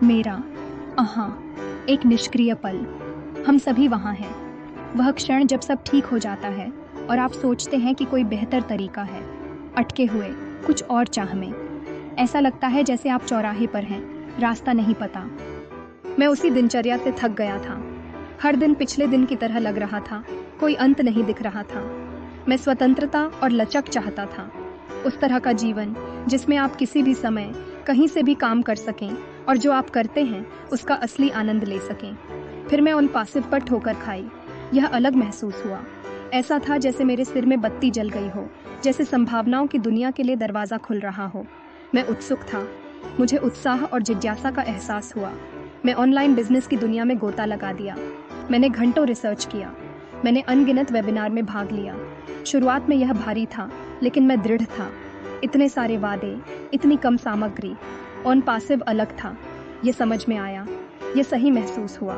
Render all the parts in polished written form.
मेरा अहाँ एक निष्क्रिय पल। हम सभी वहाँ हैं। वह क्षण जब सब ठीक हो जाता है और आप सोचते हैं कि कोई बेहतर तरीका है, अटके हुए कुछ और चाह में। ऐसा लगता है जैसे आप चौराहे पर हैं, रास्ता नहीं पता। मैं उसी दिनचर्या से थक गया था। हर दिन पिछले दिन की तरह लग रहा था, कोई अंत नहीं दिख रहा था। मैं स्वतंत्रता और लचक चाहता था, उस तरह का जीवन जिसमें आप किसी भी समय कहीं से भी काम कर सकें और जो आप करते हैं उसका असली आनंद ले सकें। फिर मैं उन पासिव पर ठोकर खाई। यह अलग महसूस हुआ। ऐसा था जैसे मेरे सिर में बत्ती जल गई हो, जैसे संभावनाओं की दुनिया के लिए दरवाज़ा खुल रहा हो। मैं उत्सुक था। मुझे उत्साह और जिज्ञासा का एहसास हुआ। मैं ऑनलाइन बिजनेस की दुनिया में गोता लगा दिया। मैंने घंटों रिसर्च किया। मैंने अनगिनत वेबिनार में भाग लिया। शुरुआत में यह भारी था, लेकिन मैं दृढ़ था। इतने सारे वादे, इतनी कम सामग्री। ऑन पासिव अलग था। ये समझ में आया। ये सही महसूस हुआ।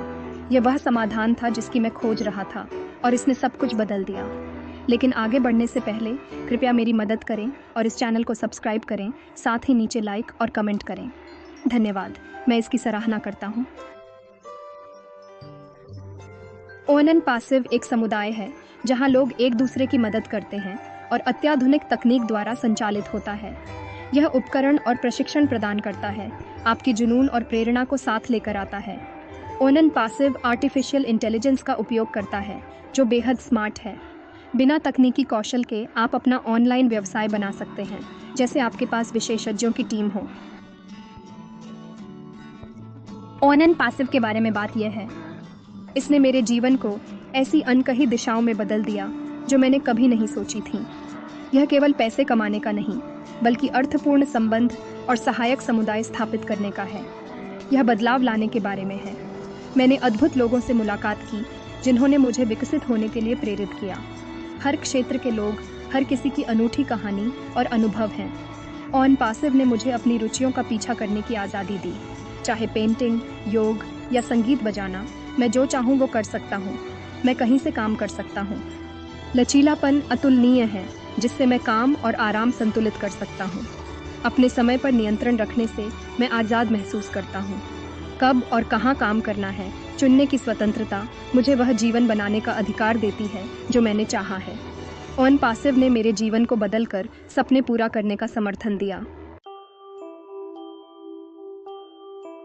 यह वह समाधान था जिसकी मैं खोज रहा था, और इसने सब कुछ बदल दिया। लेकिन आगे बढ़ने से पहले कृपया मेरी मदद करें और इस चैनल को सब्सक्राइब करें, साथ ही नीचे लाइक और कमेंट करें। धन्यवाद, मैं इसकी सराहना करता हूँ। ओनन पासिव एक समुदाय है जहाँ लोग एक दूसरे की मदद करते हैं और अत्याधुनिक तकनीक द्वारा संचालित होता है। यह उपकरण और प्रशिक्षण प्रदान करता है, आपकी जुनून और प्रेरणा को साथ लेकर आता है। ओनन पासिव आर्टिफिशियल इंटेलिजेंस का उपयोग करता है, जो बेहद स्मार्ट है। बिना तकनीकी कौशल के आप अपना ऑनलाइन व्यवसाय बना सकते हैं, जैसे आपके पास विशेषज्ञों की टीम हो। ओनन पासिव के बारे में बात यह है, इसने मेरे जीवन को ऐसी अनकही दिशाओं में बदल दिया जो मैंने कभी नहीं सोची थी। यह केवल पैसे कमाने का नहीं, बल्कि अर्थपूर्ण संबंध और सहायक समुदाय स्थापित करने का है। यह बदलाव लाने के बारे में है। मैंने अद्भुत लोगों से मुलाकात की जिन्होंने मुझे विकसित होने के लिए प्रेरित किया। हर क्षेत्र के लोग, हर किसी की अनूठी कहानी और अनुभव हैं। ऑन पासिव ने मुझे अपनी रुचियों का पीछा करने की आज़ादी दी। चाहे पेंटिंग, योग या संगीत बजाना, मैं जो चाहूँ वो कर सकता हूँ। मैं कहीं से काम कर सकता हूँ। लचीलापन अतुलनीय है, जिससे मैं काम और आराम संतुलित कर सकता हूँ। अपने समय पर नियंत्रण रखने से मैं आज़ाद महसूस करता हूँ। कब और कहाँ काम करना है, चुनने की स्वतंत्रता मुझे वह जीवन बनाने का अधिकार देती है जो मैंने चाहा है। ऑन पासिव ने मेरे जीवन को बदलकर सपने पूरा करने का समर्थन दिया।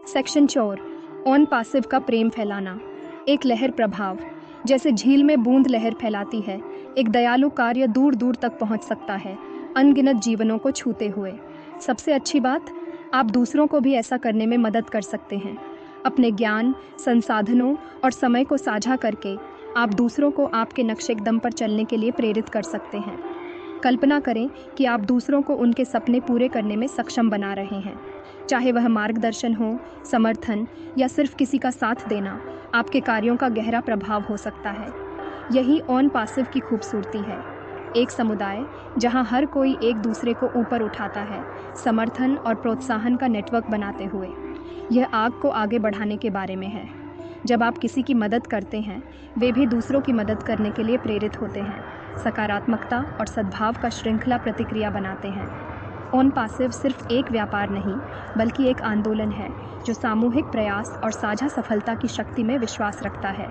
सेक्शन 4, ऑन पासिव का प्रेम फैलाना। एक लहर प्रभाव। जैसे झील में बूंद लहर फैलाती है, एक दयालु कार्य दूर दूर तक पहुंच सकता है, अनगिनत जीवनों को छूते हुए। सबसे अच्छी बात, आप दूसरों को भी ऐसा करने में मदद कर सकते हैं। अपने ज्ञान, संसाधनों और समय को साझा करके आप दूसरों को आपके नक्शेकदम पर चलने के लिए प्रेरित कर सकते हैं। कल्पना करें कि आप दूसरों को उनके सपने पूरे करने में सक्षम बना रहे हैं। चाहे वह मार्गदर्शन हो, समर्थन या सिर्फ किसी का साथ देना, आपके कार्यों का गहरा प्रभाव हो सकता है। यही ऑन पासिव की खूबसूरती है। एक समुदाय जहां हर कोई एक दूसरे को ऊपर उठाता है, समर्थन और प्रोत्साहन का नेटवर्क बनाते हुए। यह आग को आगे बढ़ाने के बारे में है। जब आप किसी की मदद करते हैं, वे भी दूसरों की मदद करने के लिए प्रेरित होते हैं, सकारात्मकता और सद्भाव का श्रृंखला प्रतिक्रिया बनाते हैं। ऑन पासिव सिर्फ एक व्यापार नहीं, बल्कि एक आंदोलन है जो सामूहिक प्रयास और साझा सफलता की शक्ति में विश्वास रखता है।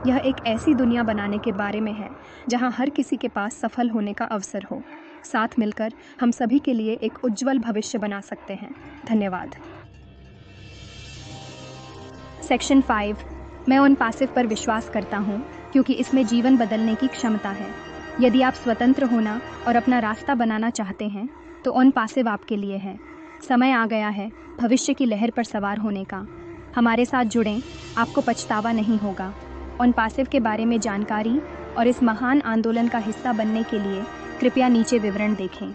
यह एक ऐसी दुनिया बनाने के बारे में है जहां हर किसी के पास सफल होने का अवसर हो। साथ मिलकर हम सभी के लिए एक उज्जवल भविष्य बना सकते हैं। धन्यवाद। सेक्शन 5, मैं ऑन पासिव पर विश्वास करता हूँ क्योंकि इसमें जीवन बदलने की क्षमता है। यदि आप स्वतंत्र होना और अपना रास्ता बनाना चाहते हैं, तो ऑन पासिव आपके लिए है। समय आ गया है भविष्य की लहर पर सवार होने का। हमारे साथ जुड़ें, आपको पछतावा नहीं होगा। ऑन पासिव के बारे में जानकारी और इस महान आंदोलन का हिस्सा बनने के लिए कृपया नीचे विवरण देखें।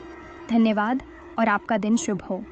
धन्यवाद और आपका दिन शुभ हो।